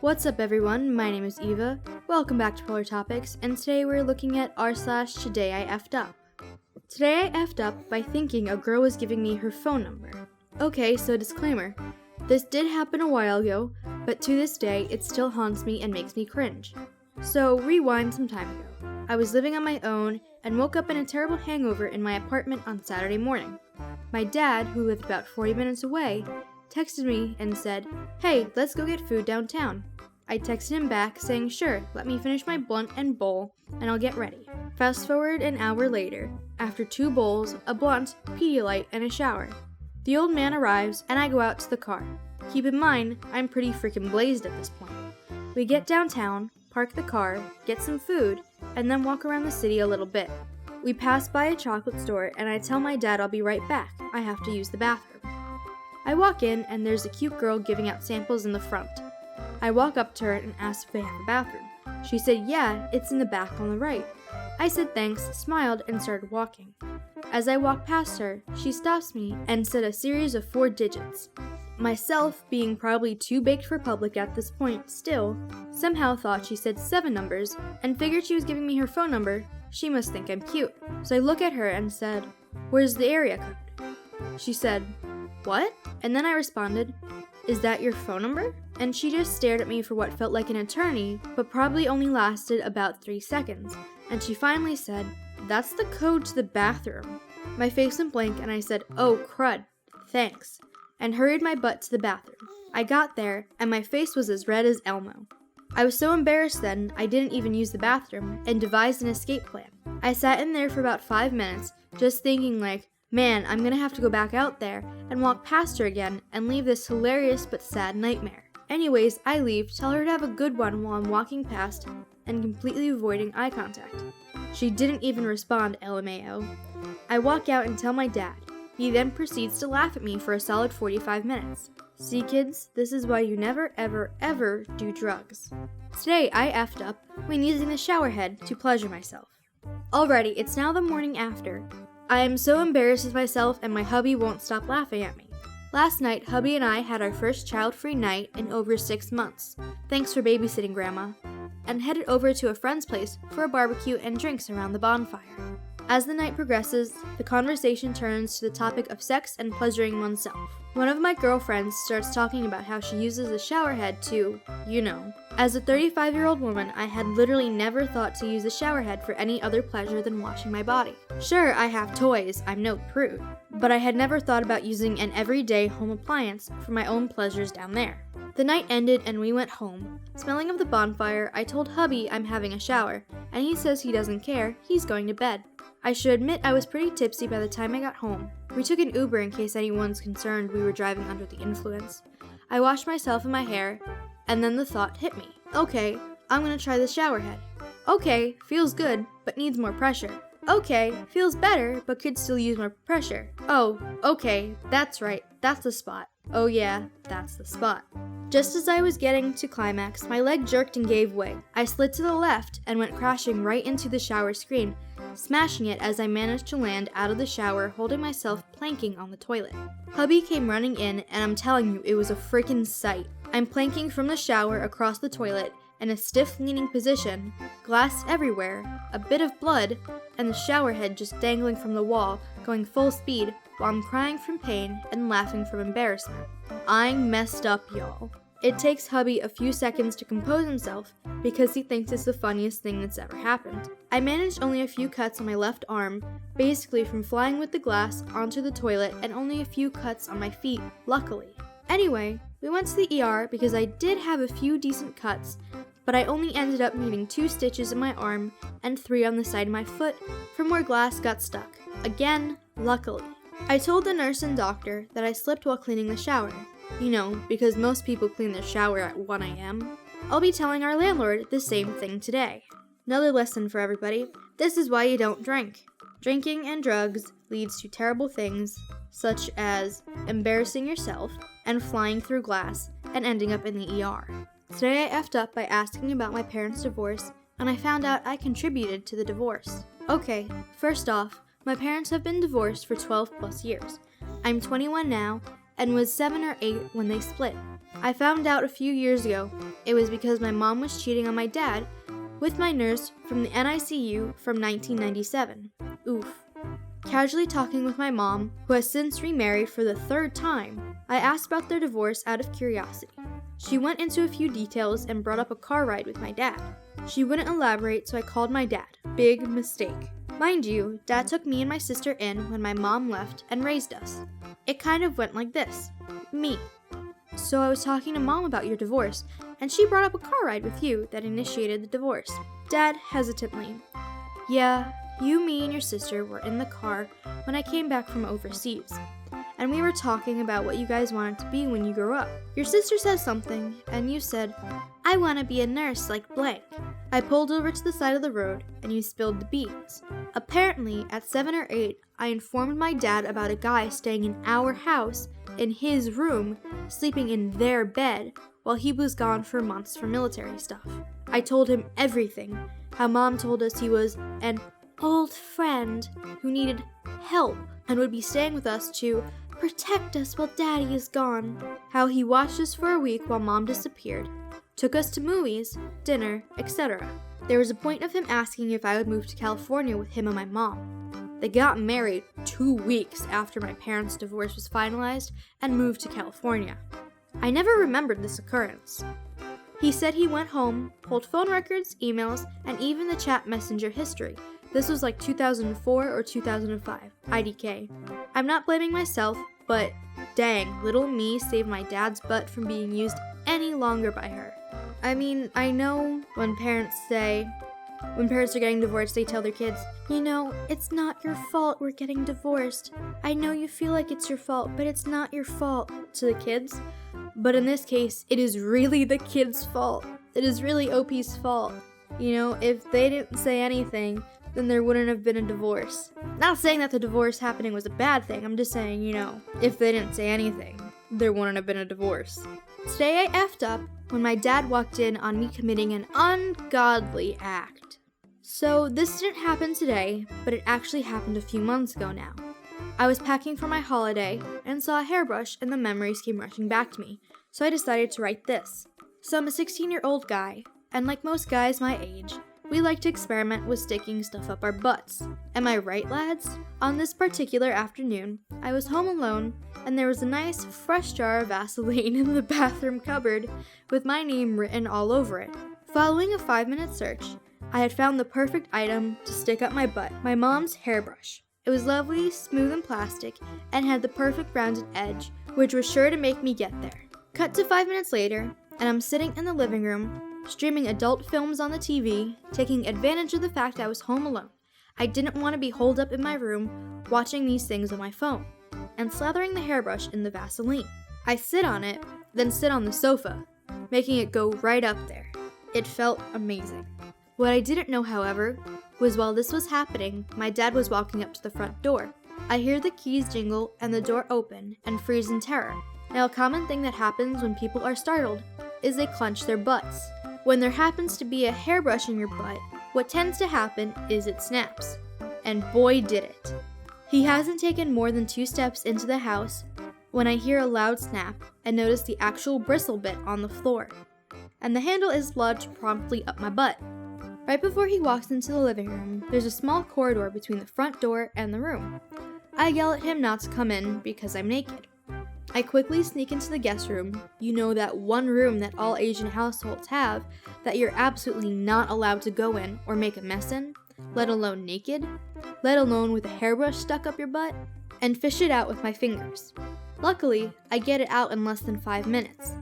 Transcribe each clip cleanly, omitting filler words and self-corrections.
What's up everyone, my name is Eva, welcome back to Polar Topics, and today we're looking at r/Today I F'd Up. Today I F'd up by thinking a girl was giving me her phone number. Okay, so disclaimer, this did happen a while ago, but to this day it still haunts me and makes me cringe. So rewind some time ago. I was living on my own and woke up in a terrible hangover in my apartment on Saturday morning. My dad, who lived about 40 minutes away, texted me and said, "Hey, let's go get food downtown." I texted him back saying, "Sure, let me finish my blunt and bowl, and I'll get ready." Fast forward an hour later, after 2 bowls, a blunt, Pedialyte, and a shower. The old man arrives, and I go out to the car. Keep in mind, I'm pretty freaking blazed at this point. We get downtown, park the car, get some food, and then walk around the city a little bit. We pass by a chocolate store, and I tell my dad I'll be right back. I have to use the bathroom. I walk in, and there's a cute girl giving out samples in the front. I walk up to her and ask if they have a bathroom. She said, "Yeah, it's in the back on the right." I said thanks, smiled, and started walking. As I walked past her, she stops me and said a series of 4 digits. Myself, being probably too baked for public at this point still, somehow thought she said 7 numbers and figured she was giving me her phone number. She must think I'm cute. So I look at her and said, "Where's the area code?" She said, "What?" And then I responded, "Is that your phone number?" And she just stared at me for what felt like an eternity, but probably only lasted about 3 seconds. And she finally said, "That's the code to the bathroom." My face went blank and I said, "Oh, crud, thanks," and hurried my butt to the bathroom. I got there, and my face was as red as Elmo. I was so embarrassed then, I didn't even use the bathroom, and devised an escape plan. I sat in there for about 5 minutes, just thinking like, man, I'm gonna have to go back out there and walk past her again and leave this hilarious but sad nightmare. Anyways, I leave, tell her to have a good one while I'm walking past and completely avoiding eye contact. She didn't even respond, LMAO. I walk out and tell my dad. He then proceeds to laugh at me for a solid 45 minutes. See kids, this is why you never ever ever do drugs. Today I F'd up when using the Showerhead to pleasure myself. Alrighty, it's now the morning after. I am so embarrassed with myself and my hubby won't stop laughing at me. Last night, hubby and I had our first child-free night in over 6 months. Thanks for babysitting, Grandma. And headed over to a friend's place for a barbecue and drinks around the bonfire. As the night progresses, the conversation turns to the topic of sex and pleasuring oneself. One of my girlfriends starts talking about how she uses a showerhead to, you know. As a 35-year-old woman, I had literally never thought to use a showerhead for any other pleasure than washing my body. Sure, I have toys, I'm no prude, but I had never thought about using an everyday home appliance for my own pleasures down there. The night ended and we went home. Smelling of the bonfire, I told hubby I'm having a shower, and he says he doesn't care, he's going to bed. I should admit I was pretty tipsy by the time I got home. We took an Uber in case anyone's concerned we were driving under the influence. I washed myself and my hair, and then the thought hit me. Okay, I'm gonna try the showerhead. Okay, feels good, but needs more pressure. Okay, feels better, but could still use more pressure. Oh, okay, that's right, that's the spot. Oh yeah, that's the spot. Just as I was getting to climax, my leg jerked and gave way. I slid to the left and went crashing right into the shower screen, smashing it as I managed to land out of the shower holding myself planking on the toilet. Hubby came running in and I'm telling you, it was a freaking sight. I'm planking from the shower across the toilet in a stiff leaning position, glass everywhere, a bit of blood, and the shower head just dangling from the wall, going full speed while I'm crying from pain and laughing from embarrassment. I'm messed up, y'all. It takes hubby a few seconds to compose himself because he thinks it's the funniest thing that's ever happened. I managed only a few cuts on my left arm, basically from flying with the glass onto the toilet, and only a few cuts on my feet, luckily. Anyway, we went to the ER because I did have a few decent cuts, but I only ended up needing 2 stitches in my arm and 3 on the side of my foot from where glass got stuck. Again, luckily. I told the nurse and doctor that I slipped while cleaning the shower. You know, because most people clean their shower at 1 a.m. I'll be telling our landlord the same thing today. Another lesson for everybody. This is why you don't drink. Drinking and drugs leads to terrible things, such as embarrassing yourself and flying through glass and ending up in the ER. Today I F'd up by asking about my parents' divorce, and I found out I contributed to the divorce. Okay, first off, my parents have been divorced for 12 plus years. I'm 21 now, and was 7 or 8 when they split. I found out a few years ago it was because my mom was cheating on my dad with my nurse from the NICU from 1997. Oof. Casually talking with my mom, who has since remarried for the 3rd time, I asked about their divorce out of curiosity. She went into a few details and brought up a car ride with my dad. She wouldn't elaborate, so I called my dad. Big mistake. Mind you, Dad took me and my sister in when my mom left and raised us. It kind of went like this. Me. So I was talking to Mom about your divorce, and she brought up a car ride with you that initiated the divorce. Dad hesitantly. Yeah, you, me, and your sister were in the car when I came back from overseas, and we were talking about what you guys wanted to be when you grow up. Your sister said something, and you said, I want to be a nurse like blank. I pulled over to the side of the road, and you spilled the beans. Apparently, at 7 or 8, I informed my dad about a guy staying in our house, in his room, sleeping in their bed, while he was gone for months for military stuff. I told him everything, how Mom told us he was an old friend who needed help and would be staying with us to protect us while Daddy is gone, how he watched us for a week while Mom disappeared, took us to movies, dinner, etc. There was a point of him asking if I would move to California with him and my mom. They got married 2 weeks after my parents' divorce was finalized and moved to California. I never remembered this occurrence. He said he went home, pulled phone records, emails, and even the chat messenger history. This was like 2004 or 2005, IDK. I'm not blaming myself, but dang, little me saved my dad's butt from being used any longer by her. I mean, I know when parents are getting divorced, they tell their kids, you know, it's not your fault we're getting divorced. I know you feel like it's your fault, but it's not your fault, to the kids. But in this case, it is really the kid's fault. It is really OP's fault. You know, if they didn't say anything, then there wouldn't have been a divorce. Not saying that the divorce happening was a bad thing, I'm just saying, you know, if they didn't say anything, there wouldn't have been a divorce. Today I effed up when my dad walked in on me committing an ungodly act. So this didn't happen today, but it actually happened a few months ago now. I was packing for my holiday and saw a hairbrush and the memories came rushing back to me, so I decided to write this. So I'm a 16-year-old guy, and like most guys my age, we like to experiment with sticking stuff up our butts. Am I right, lads? On this particular afternoon, I was home alone, and there was a nice, fresh jar of Vaseline in the bathroom cupboard with my name written all over it. Following a 5-minute search, I had found the perfect item to stick up my butt, my mom's hairbrush. It was lovely, smooth and plastic, and had the perfect rounded edge, which was sure to make me get there. Cut to 5 minutes later, and I'm sitting in the living room, streaming adult films on the TV, taking advantage of the fact I was home alone. I didn't want to be holed up in my room, watching these things on my phone, and slathering the hairbrush in the Vaseline. I sit on it, then sit on the sofa, making it go right up there. It felt amazing. What I didn't know, however, was while this was happening, my dad was walking up to the front door. I hear the keys jingle and the door open and freeze in terror. Now, a common thing that happens when people are startled is they clench their butts. When there happens to be a hairbrush in your butt, what tends to happen is it snaps. And boy did it. He hasn't taken more than 2 steps into the house when I hear a loud snap and notice the actual bristle bit on the floor. And the handle is lodged promptly up my butt. Right before he walks into the living room, there's a small corridor between the front door and the room. I yell at him not to come in because I'm naked. I quickly sneak into the guest room, you know, that one room that all Asian households have that you're absolutely not allowed to go in or make a mess in, let alone naked, let alone with a hairbrush stuck up your butt, and fish it out with my fingers. Luckily, I get it out in less than 5 minutes.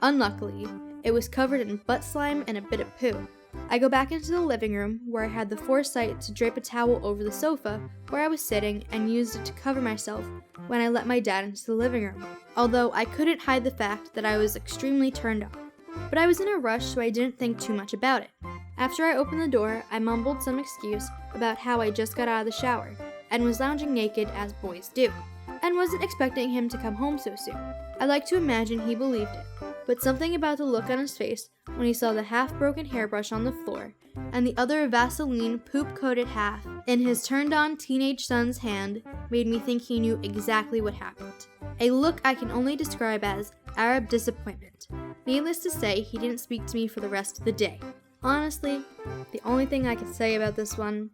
Unluckily, it was covered in butt slime and a bit of poo. I go back into the living room where I had the foresight to drape a towel over the sofa where I was sitting and used it to cover myself when I let my dad into the living room, although I couldn't hide the fact that I was extremely turned on. But I was in a rush, so I didn't think too much about it. After I opened the door, I mumbled some excuse about how I just got out of the shower and was lounging naked as boys do, and wasn't expecting him to come home so soon. I like to imagine he believed it, but something about the look on his face when he saw the half-broken hairbrush on the floor and the other Vaseline poop-coated half in his turned-on teenage son's hand made me think he knew exactly what happened. A look I can only describe as Arab disappointment. Needless to say, he didn't speak to me for the rest of the day. Honestly, the only thing I can say about this one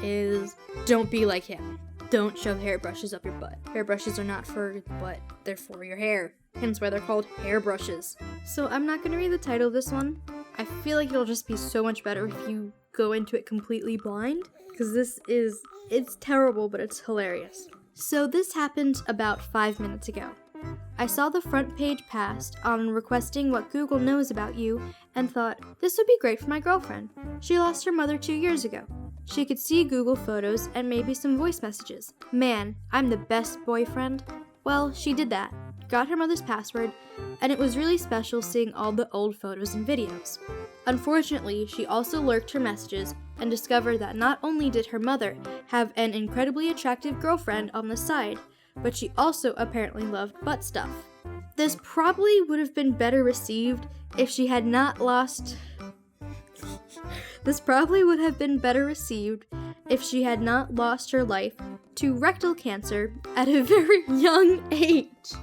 is don't be like him. Don't shove hairbrushes up your butt. Hairbrushes are not for the butt, they're for your hair. Hence why they're called hairbrushes. So I'm not going to read the title of this one. I feel like it'll just be so much better if you go into it completely blind. Because it's terrible, but it's hilarious. So this happened about 5 minutes ago. I saw the front page passed on requesting what Google knows about you and thought, this would be great for my girlfriend. She lost her mother 2 years ago. She could see Google photos and maybe some voice messages. Man, I'm the best boyfriend. Well, she did that, got her mother's password, and it was really special seeing all the old photos and videos. Unfortunately, she also lurked her messages and discovered that not only did her mother have an incredibly attractive girlfriend on the side, but she also apparently loved butt stuff. This probably would have been better received if she had not lost... This probably would have been better received if she had not lost her life to rectal cancer at a very young age.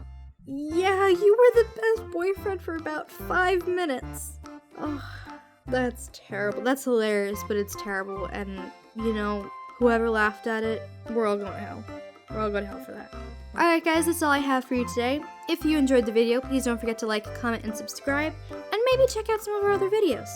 Yeah, you were the best boyfriend for about 5 minutes. Oh, that's terrible. That's hilarious, but it's terrible. And, you know, whoever laughed at it, we're all going to hell. We're all going to hell for that. Alright guys, that's all I have for you today. If you enjoyed the video, please don't forget to like, comment, and subscribe. And maybe check out some of our other videos.